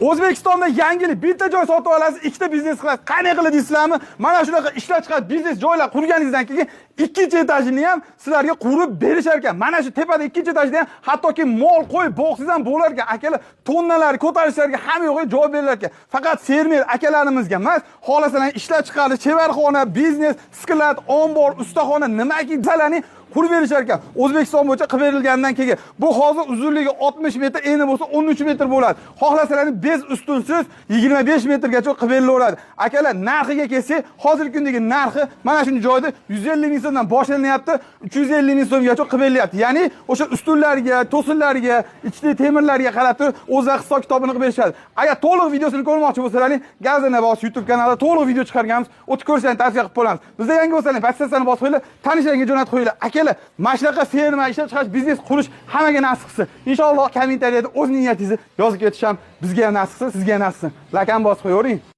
O'zbekistonda yangilik bitta joy sotib olasiz, ikkita biznes qilasiz. Qanday qilib deysizlarmi? Mana shunaqa ishlab chiqarib biznes joylar qurganingizdan keyin ikkinchi etajini ham sizlarga qurib berishar ekan. Mana shu tepada ikkinchi etajda ham hattoki mol qo'yib boqsiz ham bo'lar ekan. Akalar tonnalar ko'tarishlarga hamma yo'g'iga javob berilar ekan. Faqat fermer akalarimizga emas, xohlasalar ishlab chiqarish, chevarxona, biznes, sklat, ombor, ustaxona nimaki zalarning qurib berishar ekan. O'zbekiston bo'yicha qilib berilgandan keyin bu hozir uzunligi 60 metr, eni bo'lsa 13 metr bo'ladi. Xohlasalarni bez ustunsiz 25 metrgacha qilib berilaveradi. Akalar, narxiga kelsak, hozirgi kundagi narxi mana shunday joyda 150 ming so'mdan boshlanyapti, 350 ming so'mgacha qilib berilyapti. Ya'ni o'sha ustunlarga, to'sinlarga, ichki temirlarga qarab turib o'zlari hisob kitobini qilib berishadi. Agar to'liq videosini ko'rmoqchi bo'lsalaring, Gazana Boss YouTube kanalida to'liq video chiqarganmiz. O'tib ko'rishlarini tavsiya qilib qolamiz. Bizda yangi bo'lsalaring, podpiskani bosib qo'yinglar, tanishlaringiz jo'natib qo'yinglar. Akalar, mana shunaqa ferma, ishlab chiqarish, biznes qurish hammaga nasib qilsin. Inshaalloh kommentariyada o'z niyatingizni yozib ketish ham bizga ham nasib qilsin, sizga ham nasib qilsin. Lakam bosib qo'yavering.